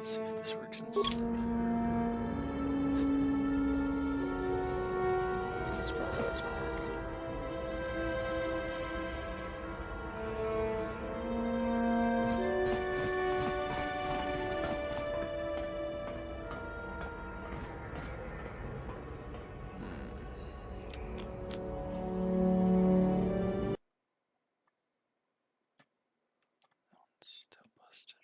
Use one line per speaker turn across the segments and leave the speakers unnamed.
Let's see if this works instead. That's probably why it's not working. Still busted.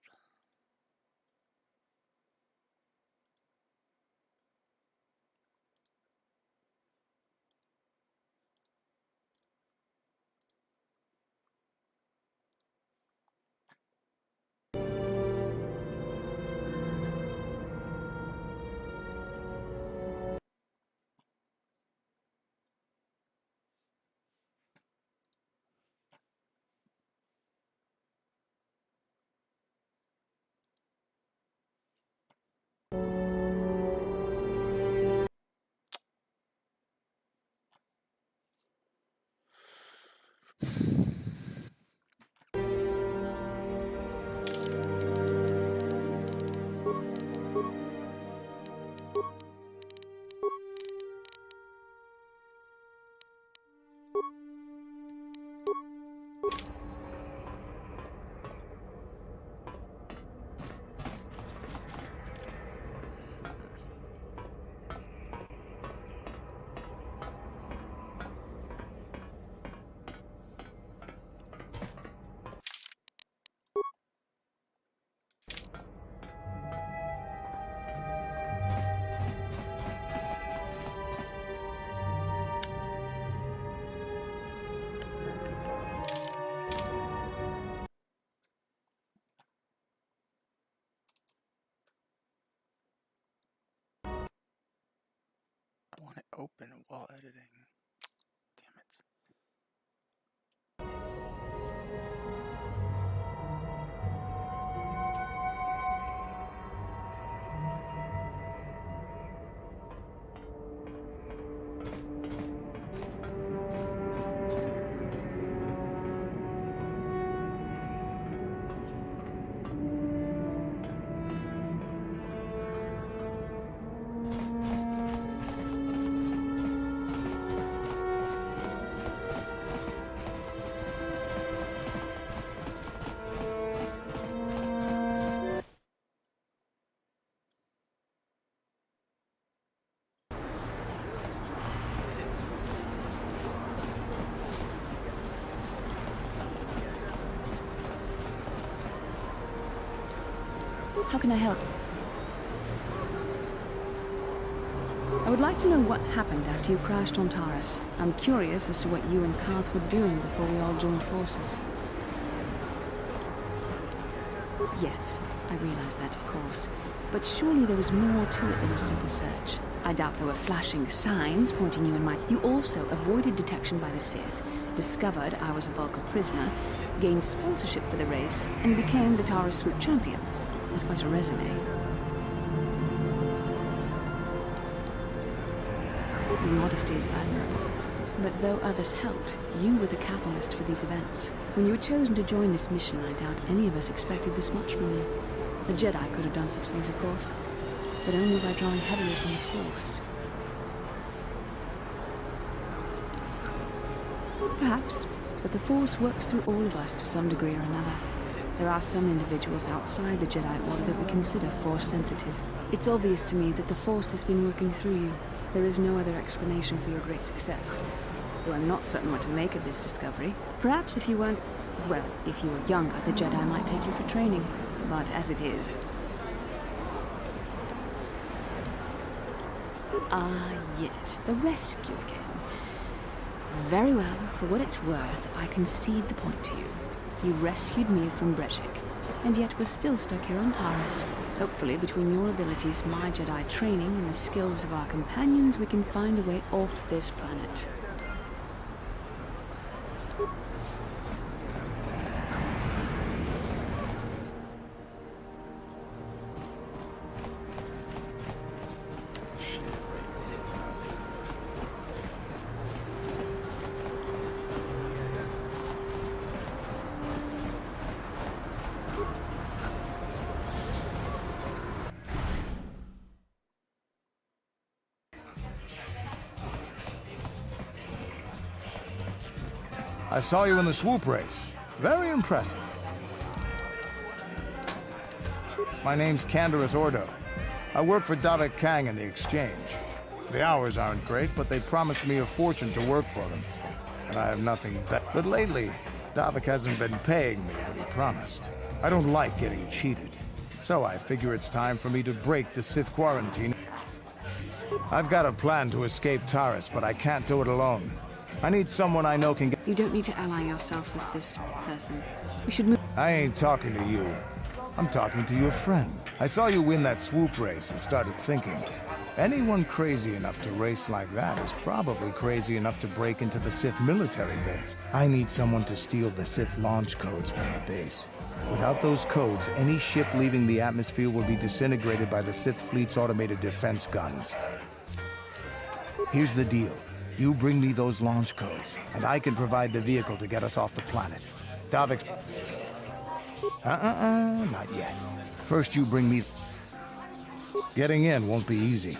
I want it open while editing. Damn it.
How can I help? I would like to know what happened after you crashed on Taurus. I'm curious as to what you and Karth were doing before we all joined forces. Yes, I realize that, of course. But surely there was more to it than a simple search. I doubt there were flashing signs pointing you in my... You also avoided detection by the Sith, discovered I was a Vulcan prisoner, gained sponsorship for the race, and became the Taurus Swoop champion. That's quite a resume. Your modesty is admirable. But though others helped, you were the catalyst for these events. When you were chosen to join this mission, I doubt any of us expected this much from you. A Jedi could have done such things, of course, but only by drawing heavily from the Force. Perhaps, but the Force works through all of us to some degree or another. There are some individuals outside the Jedi Order that we consider Force-sensitive. It's obvious to me that the Force has been working through you. There is no other explanation for your great success. Though I'm not certain what to make of this discovery. Perhaps if you weren't... well, if you were younger, the Jedi might take you for training. But as it is... Ah, yes, the rescue again. Very well, for what it's worth, I concede the point to you. You rescued me from Breshik, and yet we're still stuck here on Taurus. Hopefully, between your abilities, my Jedi training, and the skills of our companions, we can find a way off this planet.
I saw you in the swoop race. Very impressive. My name's Canderous Ordo. I work for Davik Kang in the exchange. The hours aren't great, but they promised me a fortune to work for them. And I have nothing better. But lately, Davik hasn't been paying me what he promised. I don't like getting cheated. So I figure it's time for me to break the Sith quarantine. I've got a plan to escape Taris, but I can't do it alone. I need someone I know can get...
You don't need to ally yourself with this person. We should move...
I ain't talking to you. I'm talking to your friend. I saw you win that swoop race and started thinking. Anyone crazy enough to race like that is probably crazy enough to break into the Sith military base. I need someone to steal the Sith launch codes from the base. Without those codes, any ship leaving the atmosphere will be disintegrated by the Sith fleet's automated defense guns. Here's the deal. You bring me those launch codes, and I can provide the vehicle to get us off the planet. Davik's... not yet. First you bring me... Getting in won't be easy.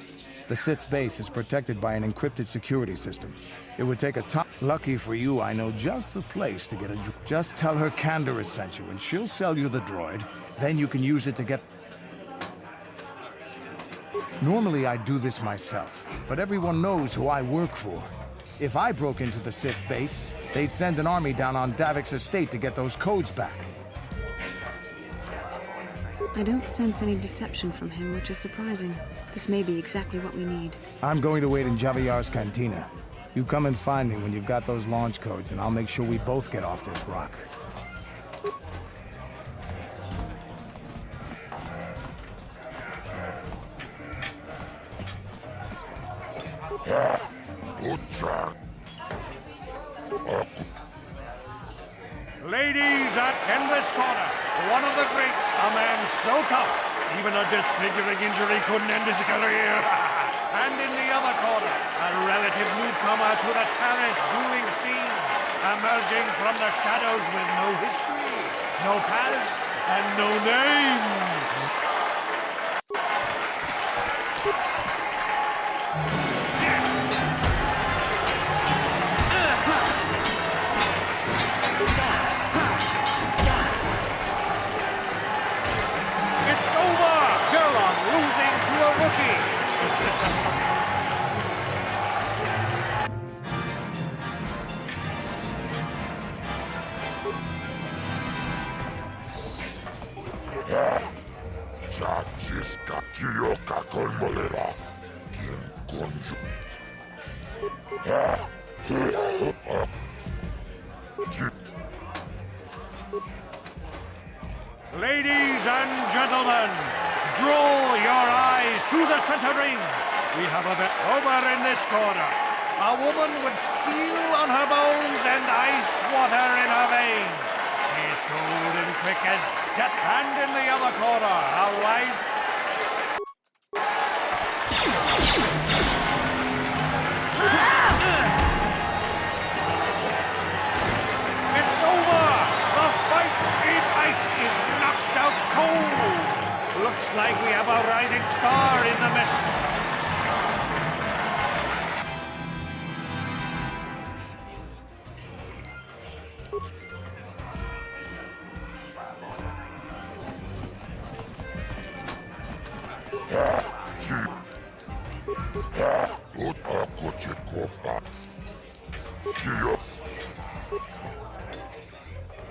The Sith base is protected by an encrypted security system. It would take a ton... Lucky for you, I know just the place to get a... Just tell her Canderous sent you, and she'll sell you the droid. Then you can use it to get... Normally I'd do this myself, but everyone knows who I work for. If I broke into the Sith base, they'd send an army down on Davik's estate to get those codes back.
I don't sense any deception from him, which is surprising. This may be exactly what we need.
I'm going to wait in Javier's cantina. You come and find me when you've got those launch codes, and I'll make sure we both get off this rock.
Ladies, in this corner, one of the greats, a man so tough, even a disfiguring injury couldn't end his career. And in the other corner, a relative newcomer to the Taris dueling scene, emerging from the shadows with no history, no past, and no name. Ladies and gentlemen, draw your eyes to the center ring. We have a bit over in this corner. A woman with steel on her bones and ice water in her veins. She's cold and quick as death. And in the other corner, a wise... It's over! The fight in ice is knocked out cold! Looks like we have a rising star in the mist.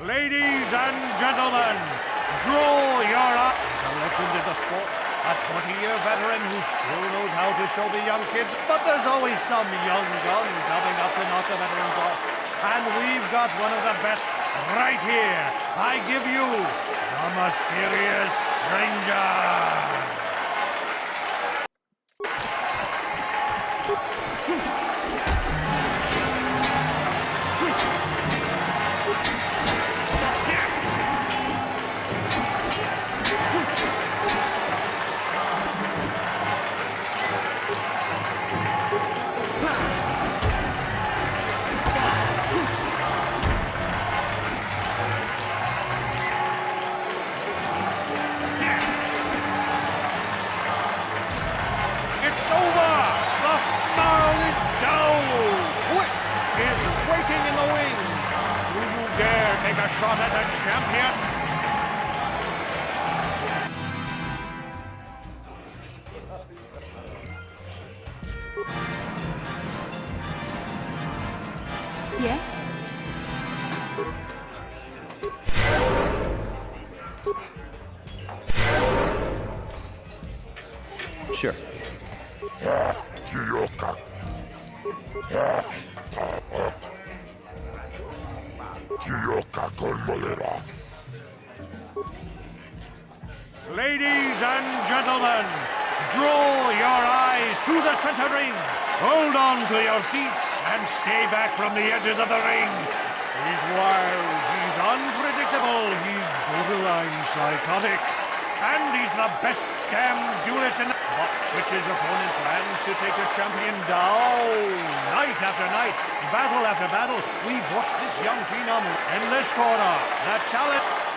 Ladies and gentlemen, draw your eyes. He's a legend in the sport, a 20-year veteran who still knows how to show the young kids, but there's always some young gun coming up to knock the veterans off. And we've got one of the best right here. I give you the mysterious stranger. a shot at the champion.
Yes?
Sure.
Ladies and gentlemen, draw your eyes to the center ring. Hold on to your seats and stay back from the edges of the ring. He's wild, he's unpredictable, he's borderline psychotic. And he's the best damn duelist in the... But Twitch's opponent plans to take the champion down. Night after night, battle after battle, we've watched this young phenom in this corner. The challenge...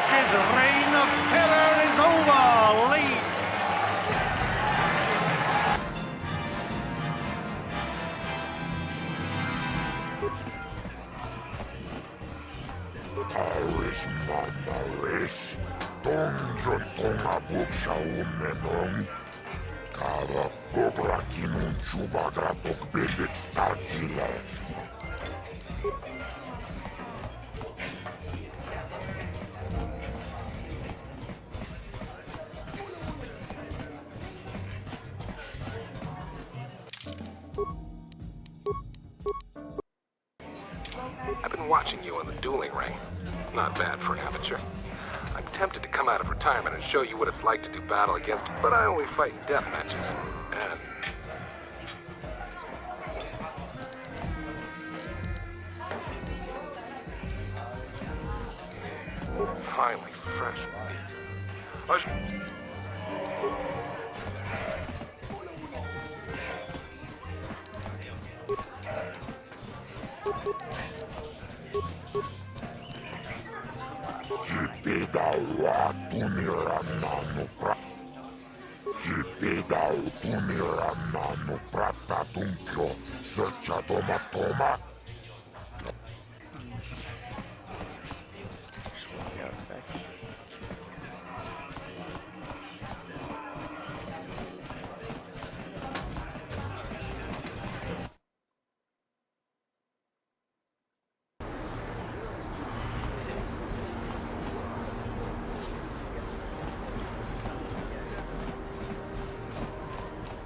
His reign of terror is over, Lee.
Paris Manaris, Donjon Tonga Buksha Umenong, Kara Bograkinun Chubagratok Bilik Starkile.
I've been watching you on the dueling ring. Not bad for an amateur. I'm tempted to come out of retirement and show you what it's like to do battle against, but I only fight in death matches. And... finally, fresh meat.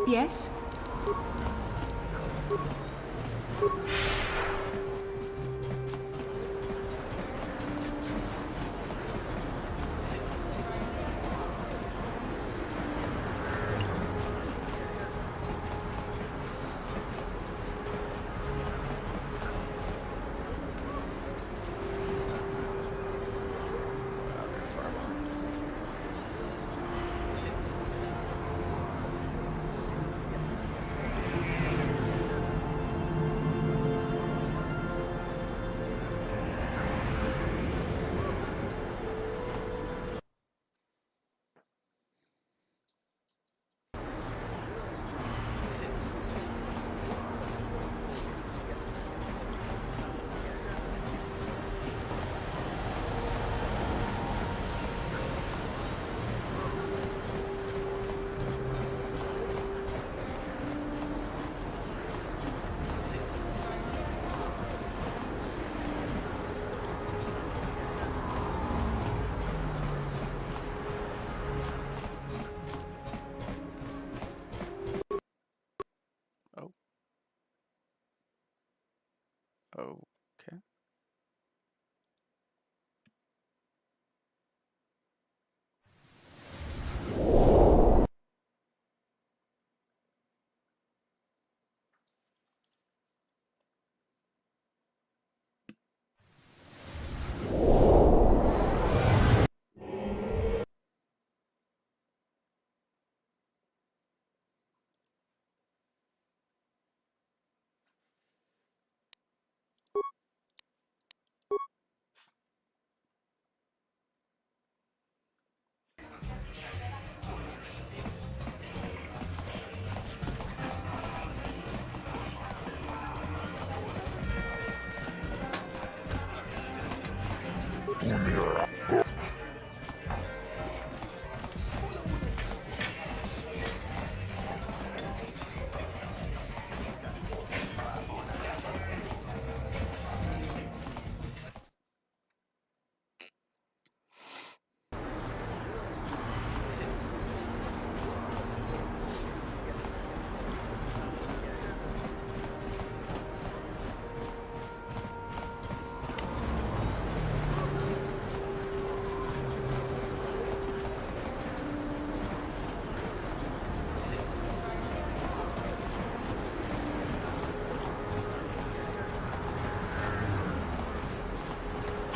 Yes?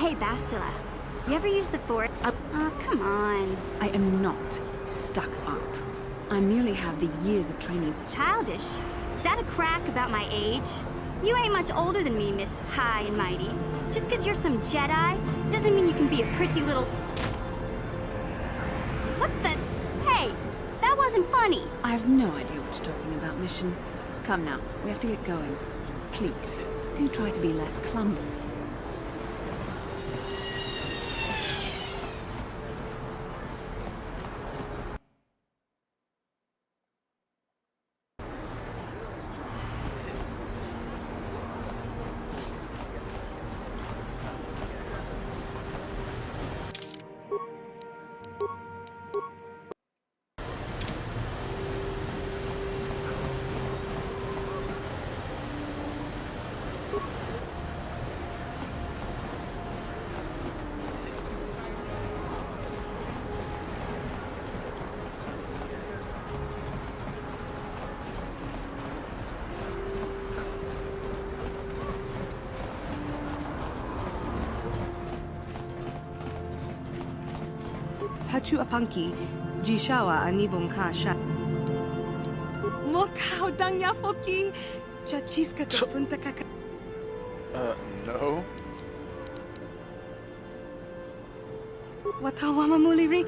Hey, Bastila. You ever use the Force? Oh, come on.
I am not stuck up. I merely have the years of training.
Childish? Is that a crack about my age? You ain't much older than me, Miss High and Mighty. Just 'cause you're some Jedi doesn't mean you can be a prissy little... What the... Hey, that wasn't funny.
I have no idea what you're talking about, Mission. Come now, we have to get going. Please, do try to be less clumsy.
Hachu apanki, jishawa anibong kasha. Mokao dangya foki, chachiska punta kaka.
No.
Watawama muliri.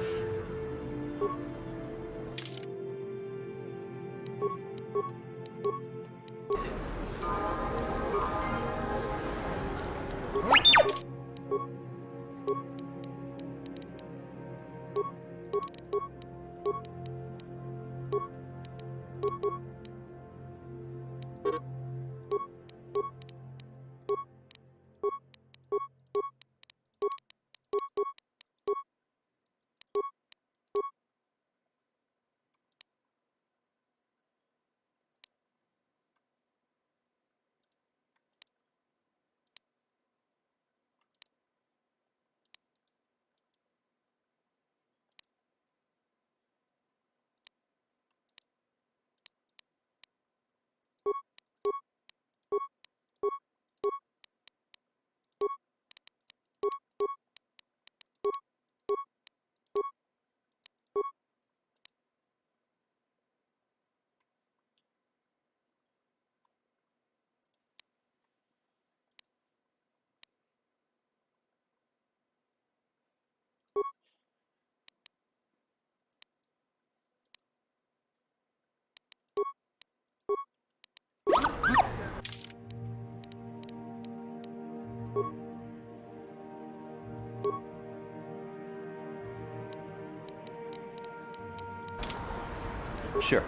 Sure.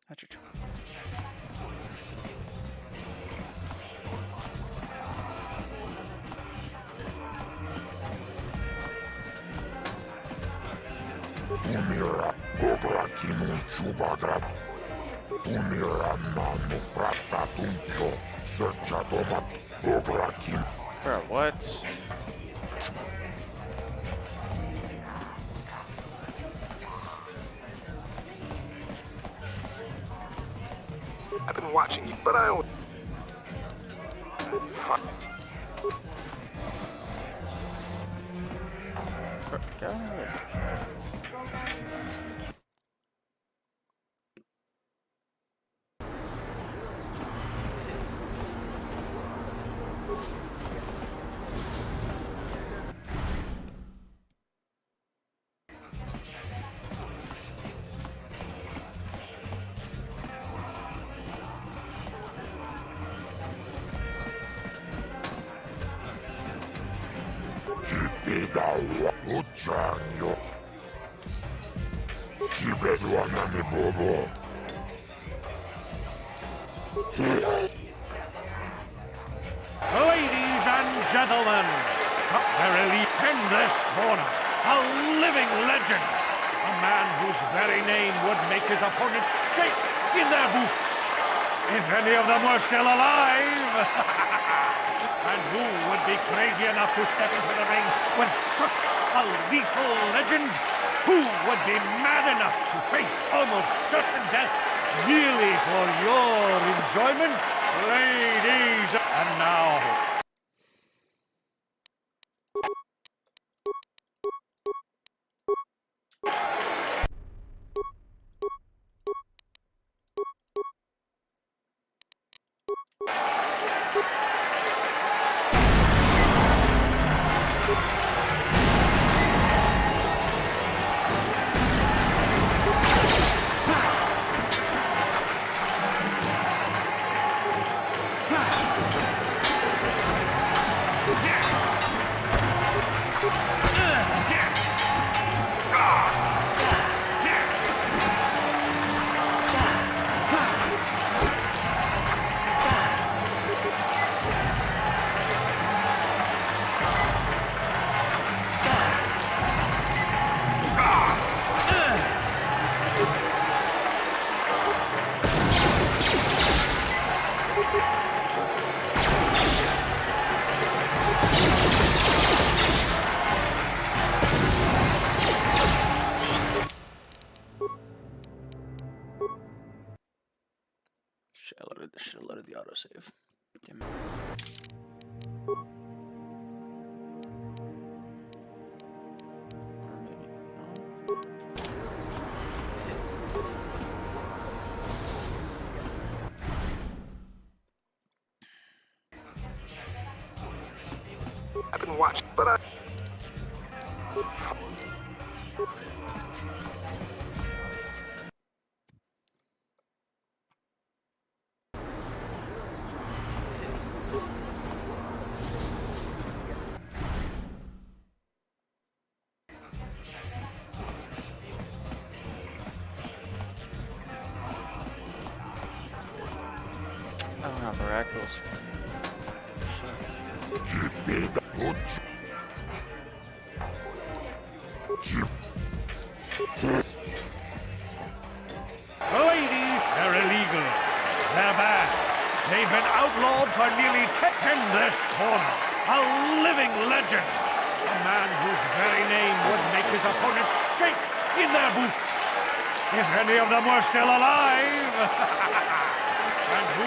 That's your turn.
Tumira gobrakinun chubagrat. Tumira manu pratatuncho. Searchatomat gobrakin.
Bro, what?
I've been watching you, but I only...
God.
Kipigawa Uchanyo. Kibedwana ni bobo.
Ladies and gentlemen, very in this corner, a living legend. A man whose very name would make his opponents shake in their boots. If any of them were still alive. And who would be crazy enough to step into the ring with such a lethal legend? Who would be mad enough to face almost certain death merely for your enjoyment? Ladies, and now...
Should have loaded the autosave. Damn it. Or maybe no.
I've been watching, but I...
I don't have miracles.
Ladies, they're illegal. They're bad. They've been outlawed for nearly 10 in this corner. A living legend. A man whose very name would make his opponents shake in their boots. If any of them were still alive. And who...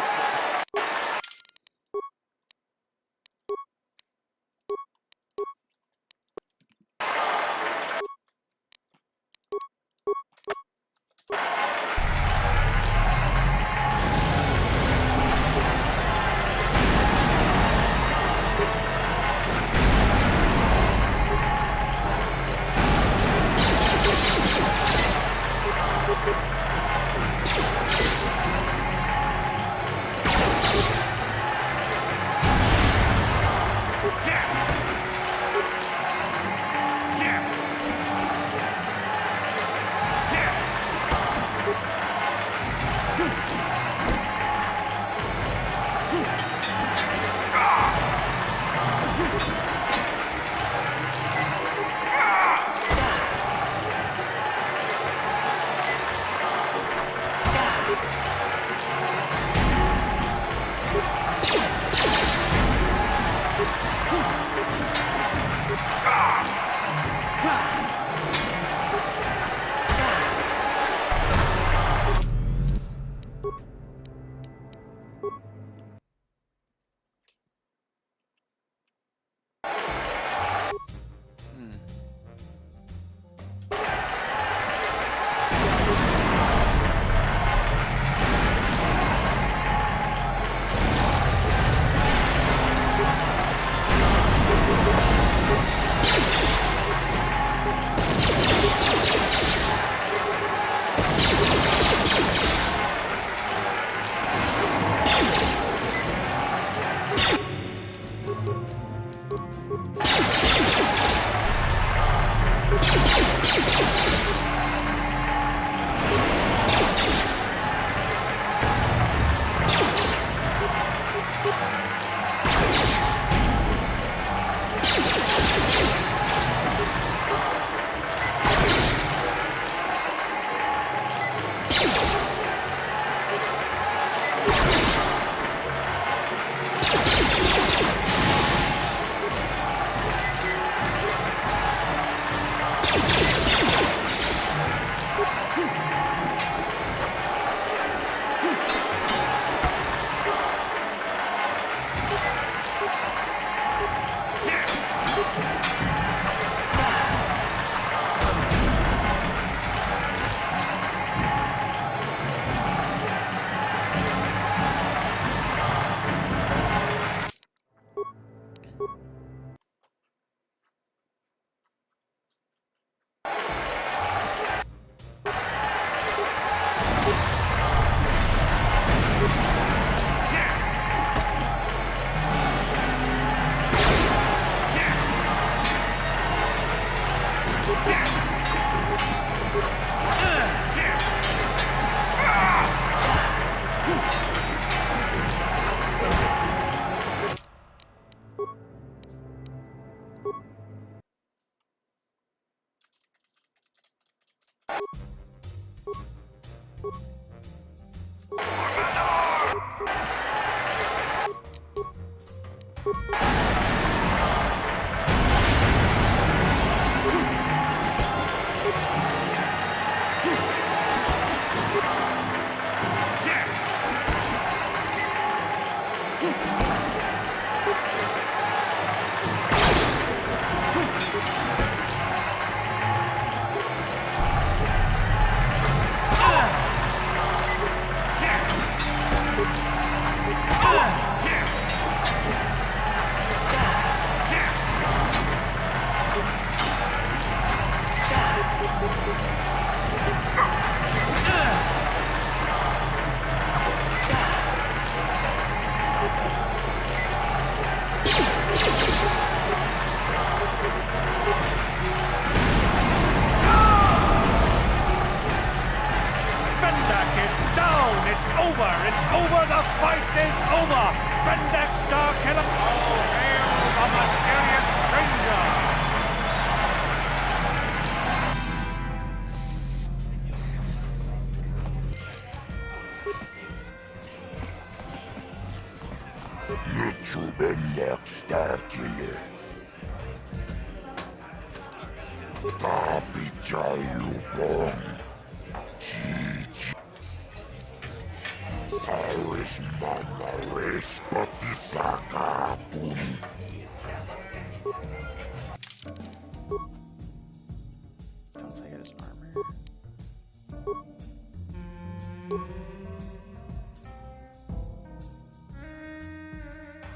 Don't take it as armor.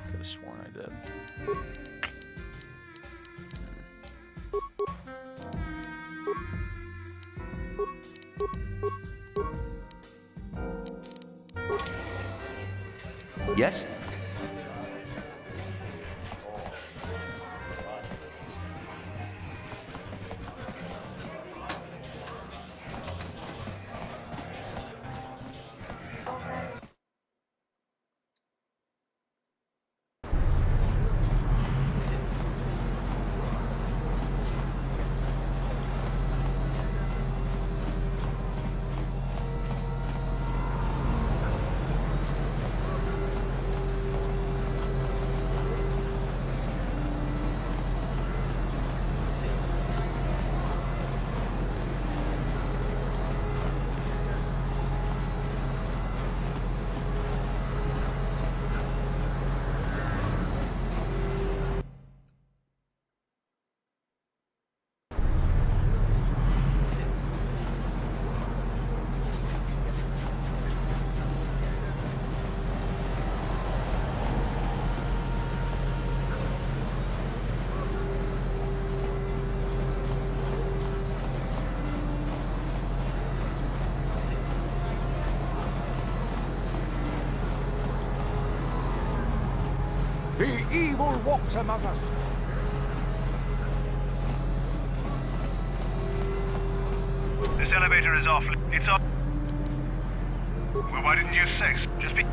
Could have sworn I did.
Yes?
The evil walks among us.
This elevator is off. It's off. Well, why didn't you use 6? Just be...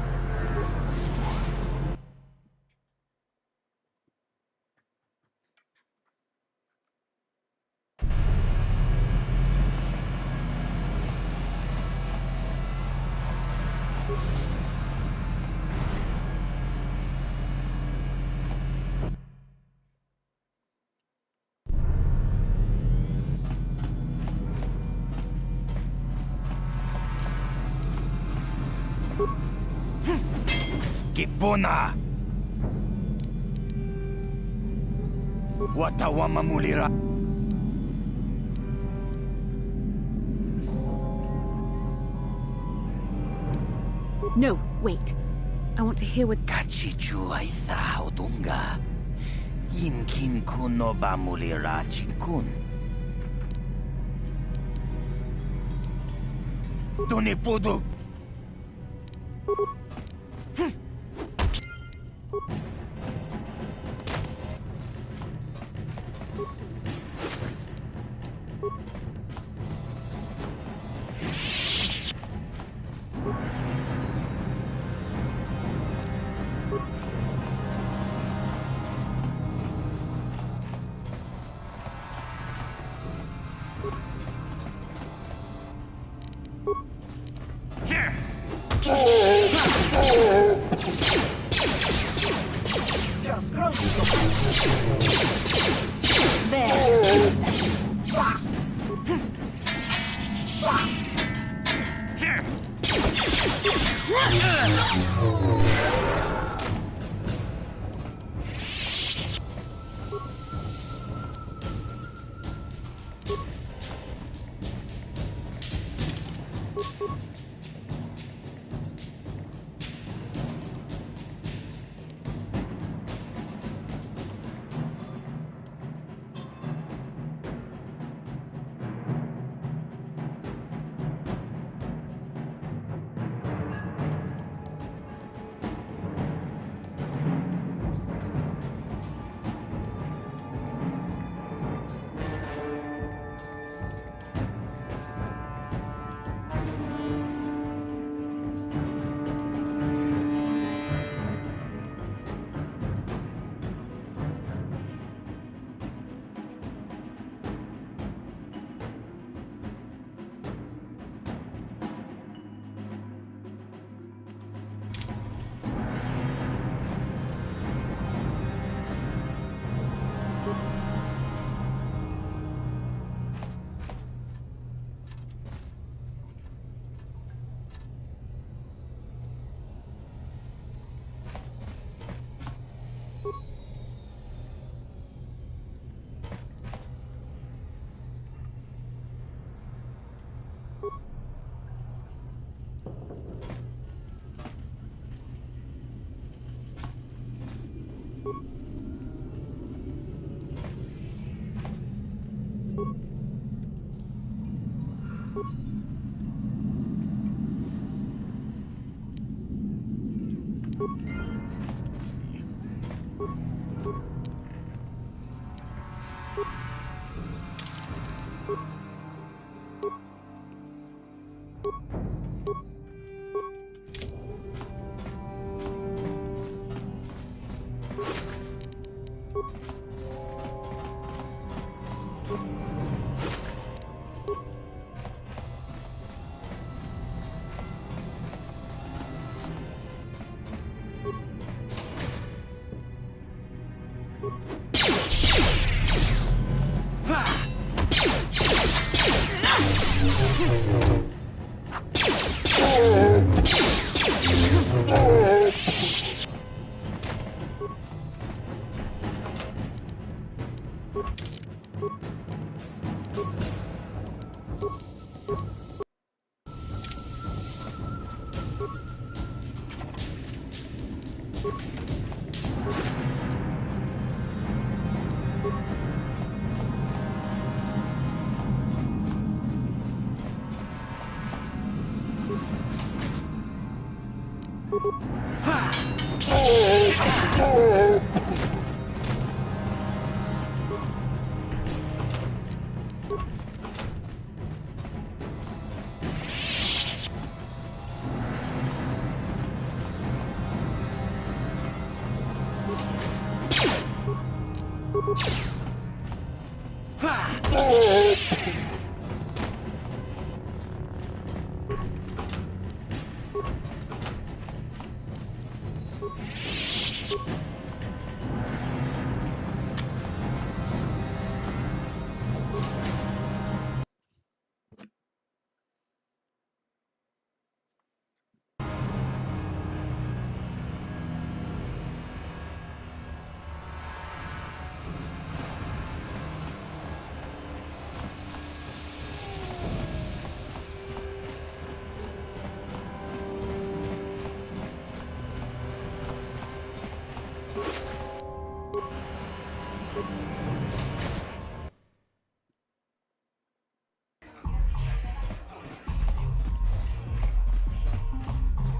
Gipuna! Watawama mulira.
No, wait. I want to hear what...
Kachichu aitha odunga. Yinkin kuno ba mulira chikun. Dunipudu!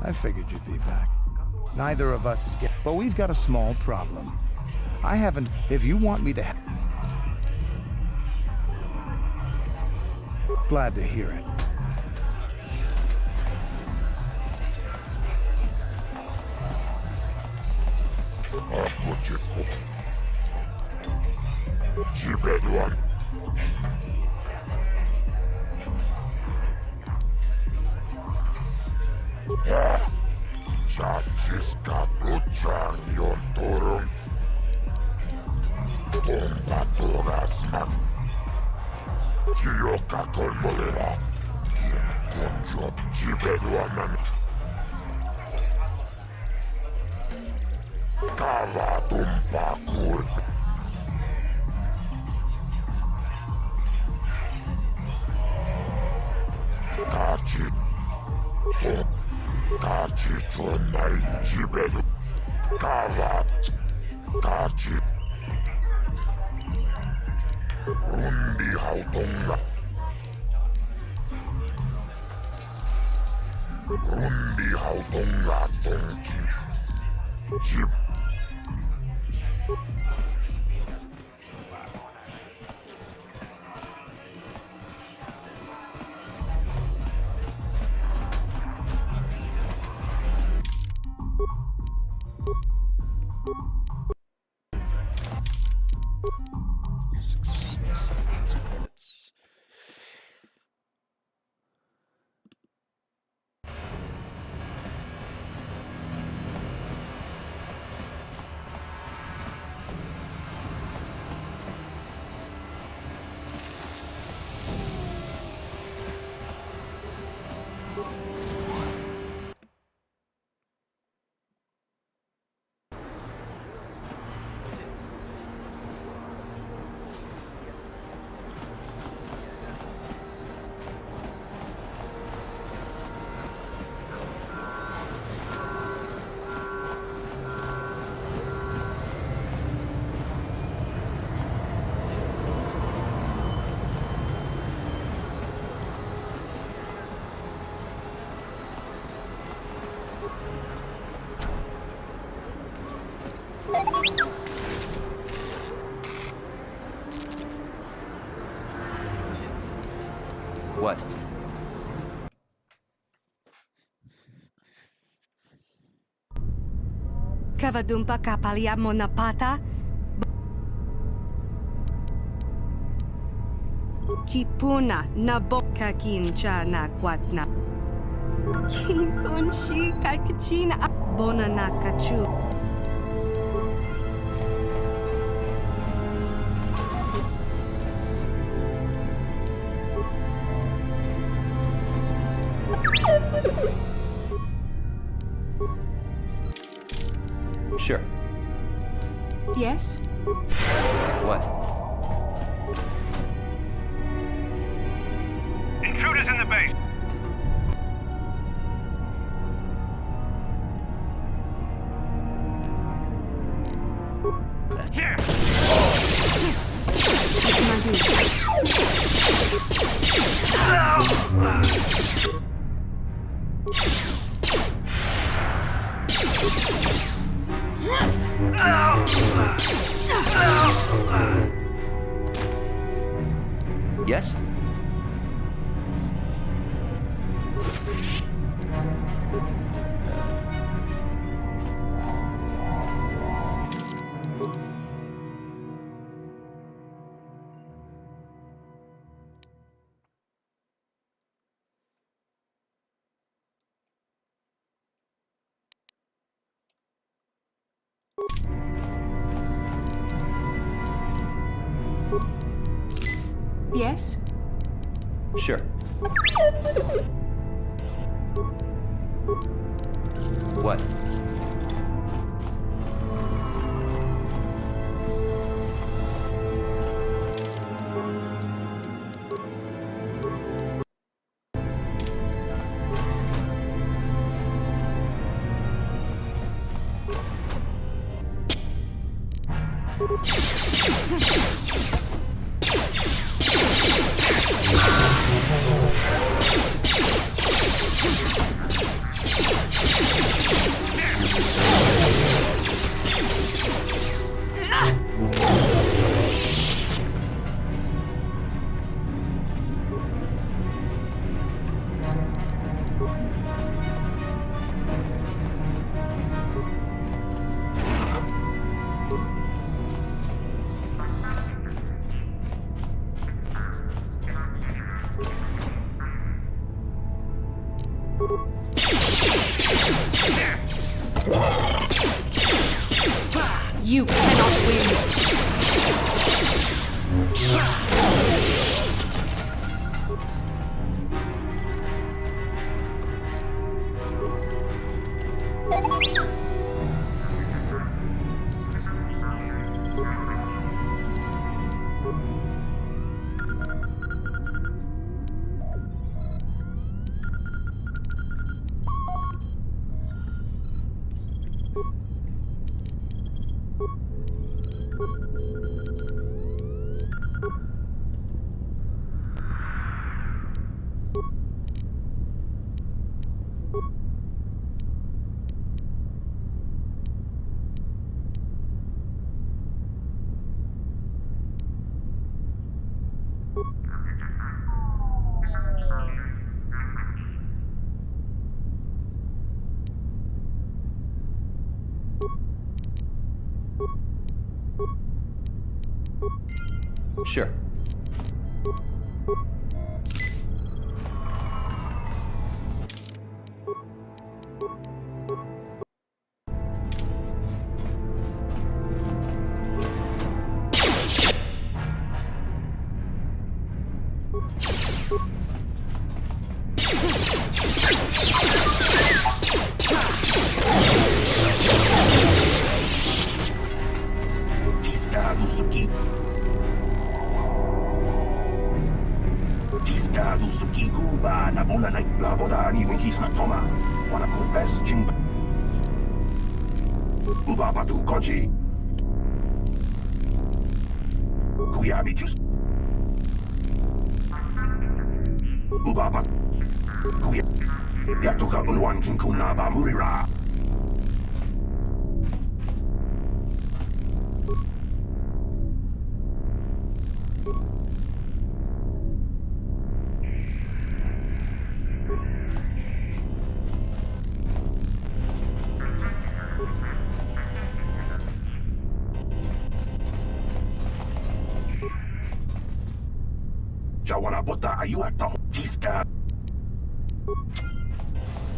I figured you'd be back. Neither of us is getting... But we've got a small problem. I haven't... If you want me to... Glad to hear it.
집에도안 자치스카 도창yon 토론 동바토가스막 지옥가 걸molera 건조 집에도안만 가와둠파쿨 같이 존나이 집에도 가와 같이 룬디하우동가 동기 집
What?
Kavadumpa kapaliamo na pata? Kipuna na boka kincha na kwatna. Kinkunshi kakachina bona na kachu.
Sure.
Yes?
What?
Intruders in the base. Here!
Yes?
Yes?
Sure. What?
You cannot win.
Sure.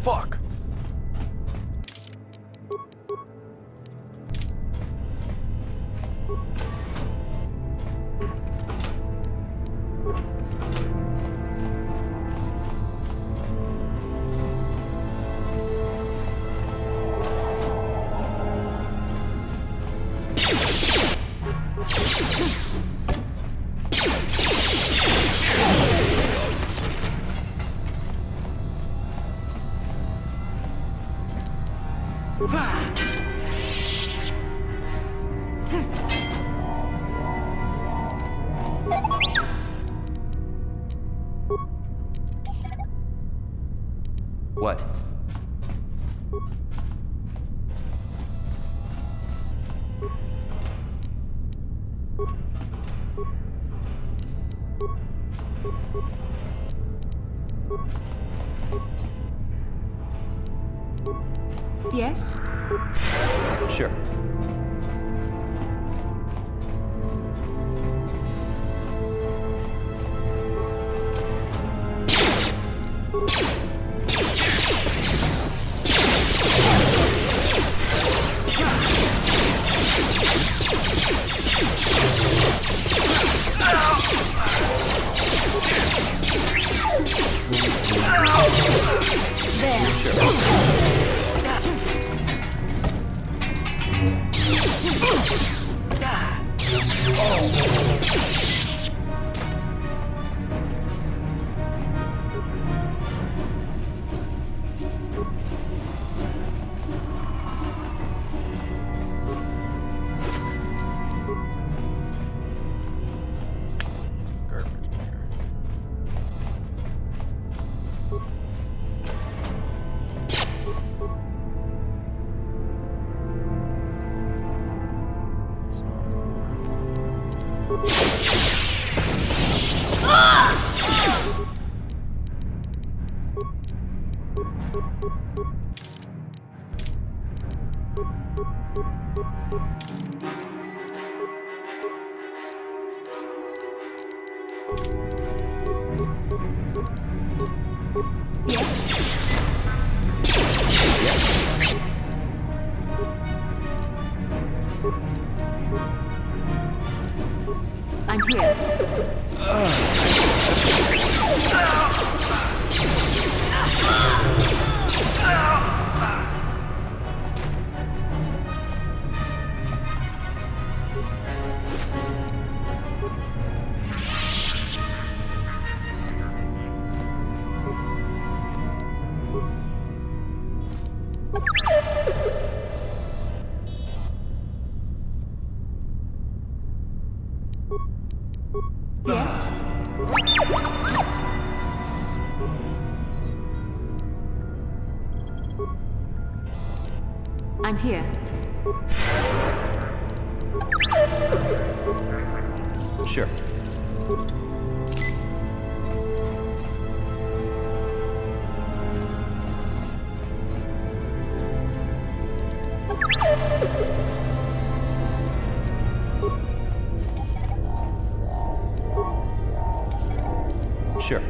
Fuck.
What?
Yes?
Sure.
Yes? I'm here.
Sure. Sure.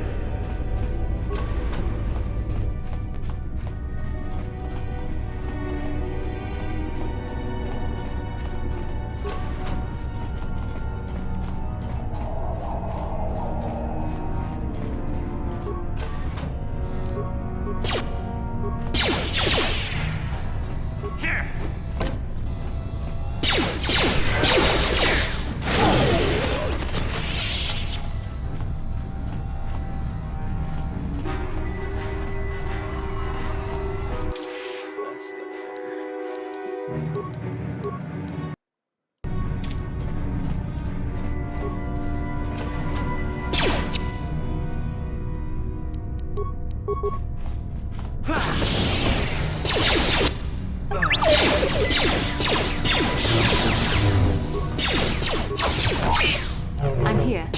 I'm here.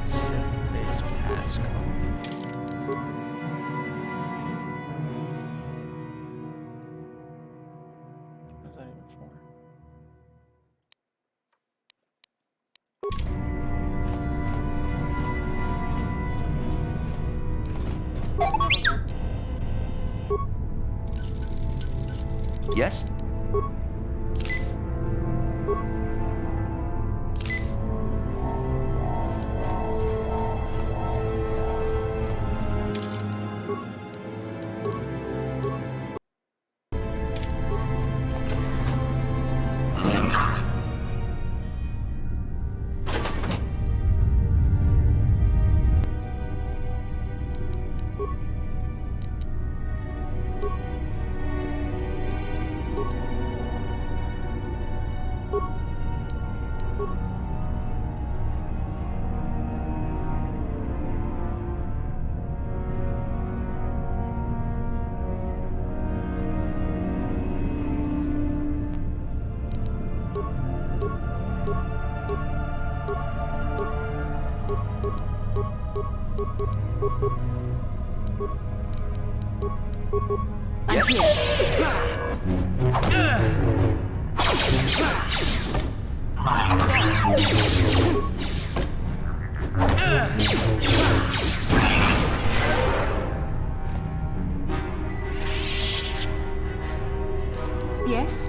Sith-based passcode. What was that even for?
Yes?
I'm here. Yes?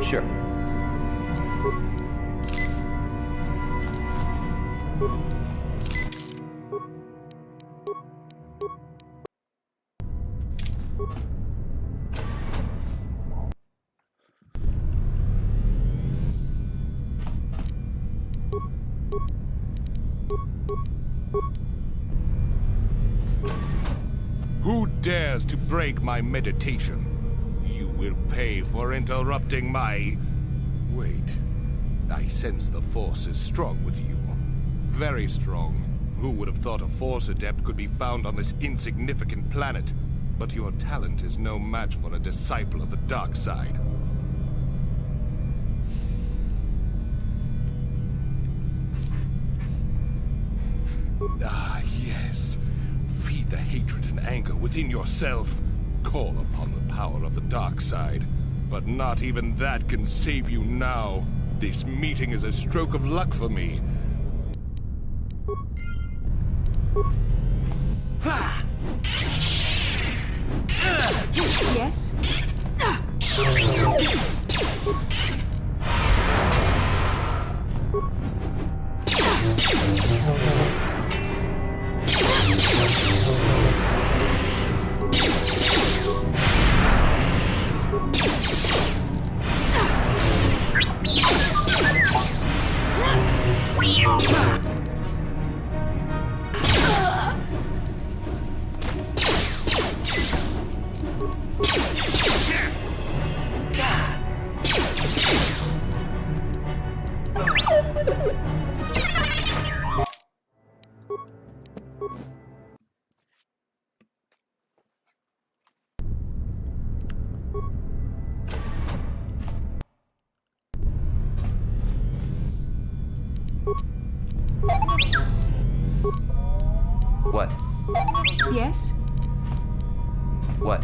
Sure.
Who dares to break my meditation? You will pay for interrupting my... Wait. I
I sense the Force is strong with you. Very strong. Who would have thought a Force adept could be found on this insignificant planet? But your talent is no match for a disciple of the dark side. Ah, yes. Feed the hatred and anger within yourself. Call upon the power of the dark side. But not even that can save you now. This meeting is a stroke of luck for me.
Yes?
What?
Yes?
What?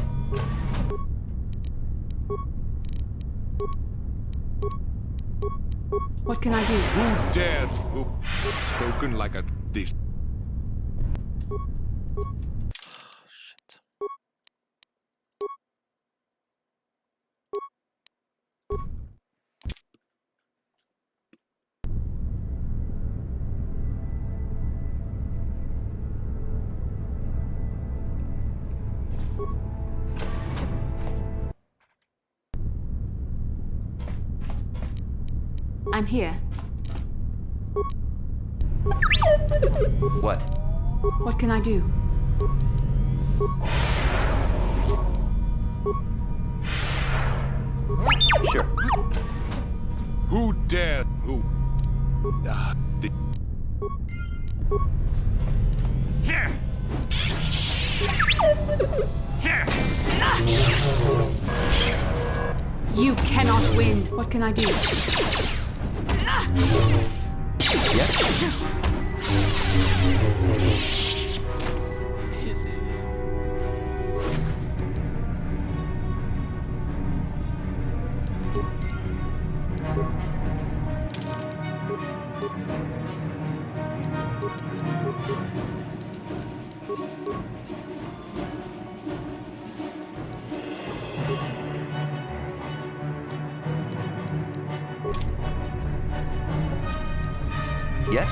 What can I do?
Who dared? Who spoken like a this?
Shit.
I'm here.
What?
What can I do?
Sure.
Who dared? Who? The.
Here! Here!
You cannot win. What can I do?
Yes?
Easy.
Yes?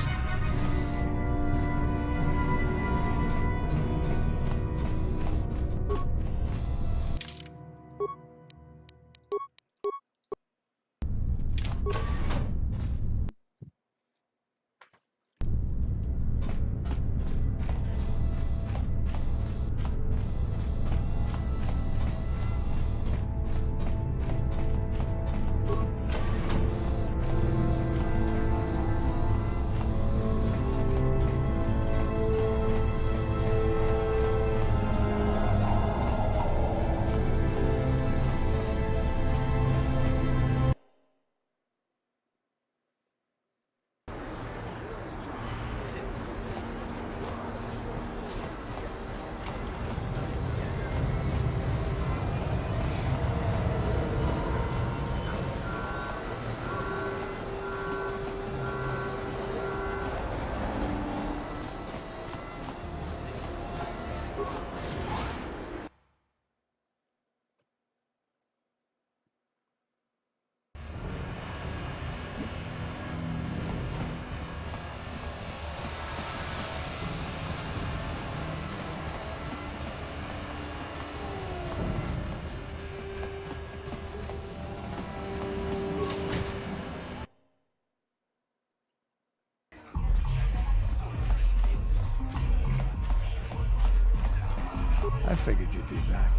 I figured you'd be back.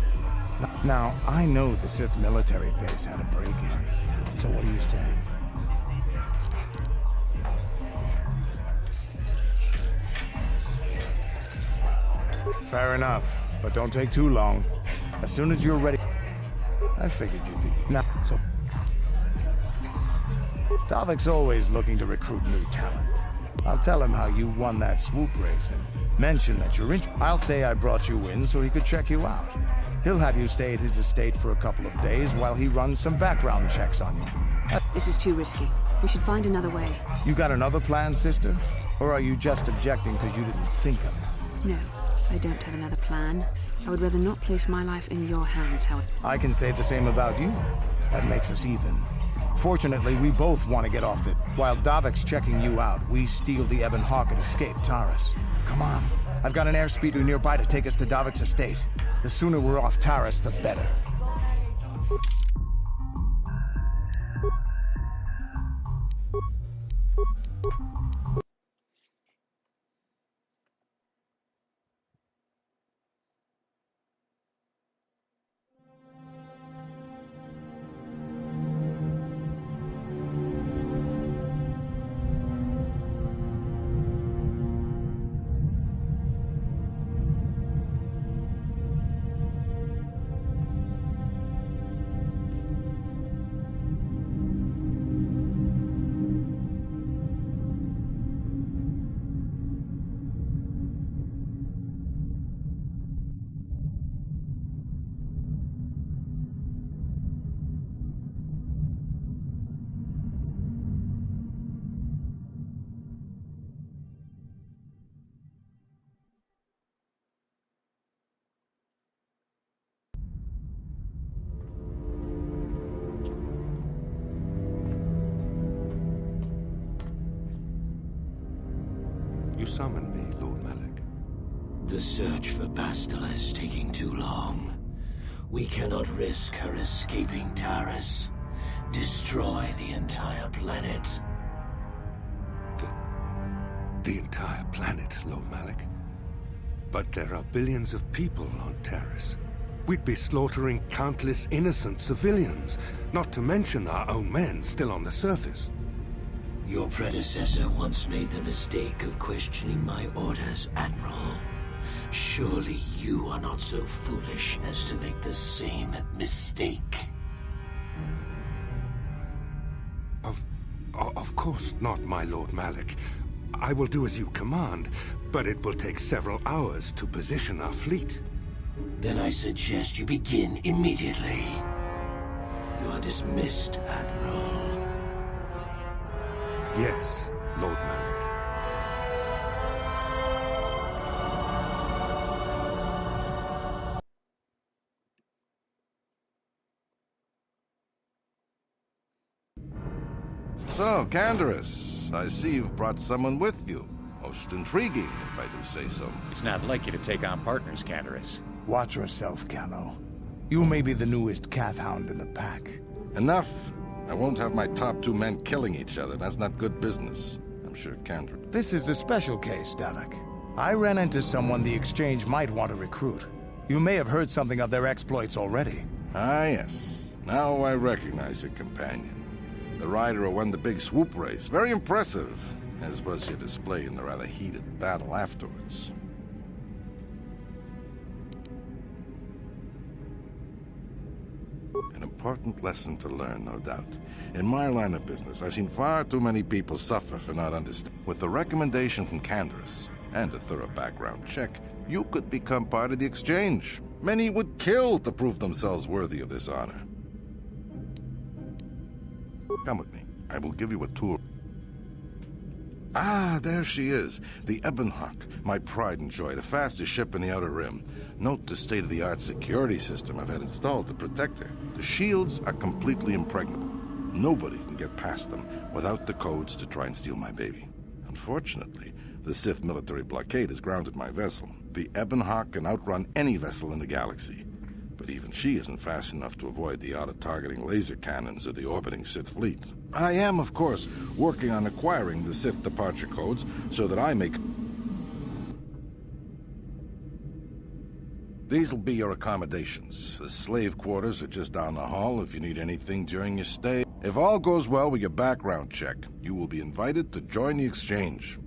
Now, I know the Sith military base had a break-in. So what do you say? Fair enough, but don't take too long. As soon as you're ready... I figured you'd be... Now, so... Davik's always looking to recruit new talent. I'll tell him how you won that swoop race and mention that you're in... I'll say I brought you in so he could check you out. He'll have you stay at his estate for a couple of days while he runs some background checks on you.
This is too risky. We should find another way.
You got another plan, sister? Or are you just objecting because you didn't think of it?
No, I don't have another plan. I would rather not place my life in your hands, Howard.
I can say the same about you. That makes us even. Fortunately, we both want to get off it. While Davik's checking you out, we steal the Ebon Hawk and escape Taris. Come on. I've got an airspeeder nearby to take us to Davik's estate. The sooner we're off Taris, the better.
You summoned me, Lord Malik.
The search for Bastila is taking too long. We cannot risk her escaping Taris. Destroy the entire planet.
The entire planet, Lord Malik? But there are billions of people on Taris. We'd be slaughtering countless innocent civilians, not to mention our own men still on the surface.
Your predecessor once made the mistake of questioning my orders, Admiral. Surely you are not so foolish as to make the same mistake.
Of course not, my Lord Malik. I will do as you command, but it will take several hours to position our fleet.
Then I suggest you begin immediately. You are dismissed, Admiral.
Yes, Lord Malik.
So, Canderous, I see you've brought someone with you. Most intriguing, if I do say so.
It's not like you to take on partners, Canderous.
Watch yourself, Callow. You may be the newest Cath Hound in the pack.
Enough. I won't have my top two men killing each other. That's not good business. I'm sure Canderous...
This is a special case, Davik. I ran into someone the Exchange might want to recruit. You may have heard something of their exploits already.
Ah, yes. Now I recognize your companion. The rider who won the big swoop race. Very impressive, as was your display in the rather heated battle afterwards. An important lesson to learn, no doubt. In my line of business, I've seen far too many people suffer for not understanding. With the recommendation from Canderous and a thorough background check, you could become part of the Exchange. Many would kill to prove themselves worthy of this honor. Come with me. I will give you a tour. Ah, there she is. The Ebon Hawk, my pride and joy, the fastest ship in the Outer Rim. Note the state-of-the-art security system I've had installed to protect her. The shields are completely impregnable. Nobody can get past them without the codes to try and steal my baby. Unfortunately, the Sith military blockade has grounded my vessel. The Ebon Hawk can outrun any vessel in the galaxy. But even she isn't fast enough to avoid the auto-targeting laser cannons of the orbiting Sith fleet. I am, of course, working on acquiring the Sith departure codes so that I may... These will be your accommodations. The slave quarters are just down the hall if you need anything during your stay. If all goes well with your background check, you will be invited to join the Exchange.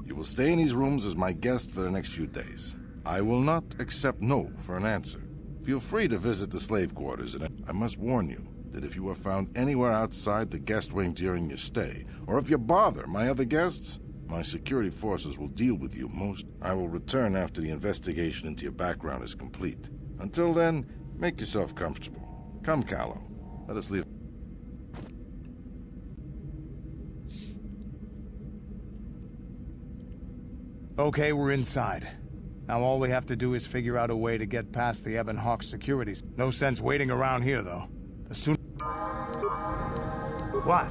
You will stay in these rooms as my guest for the next few days. I will not accept no for an answer. Feel free to visit the slave quarters, and I must warn you that if you are found anywhere outside the guest wing during your stay, or if you bother my other guests, my security forces will deal with you most. I will return after the investigation into your background is complete. Until then, make yourself comfortable. Come, Callow. Let us leave.
Okay, we're inside. Now all we have to do is figure out a way to get past the Ebon Hawk securities. No sense waiting around here, though. The sooner... What?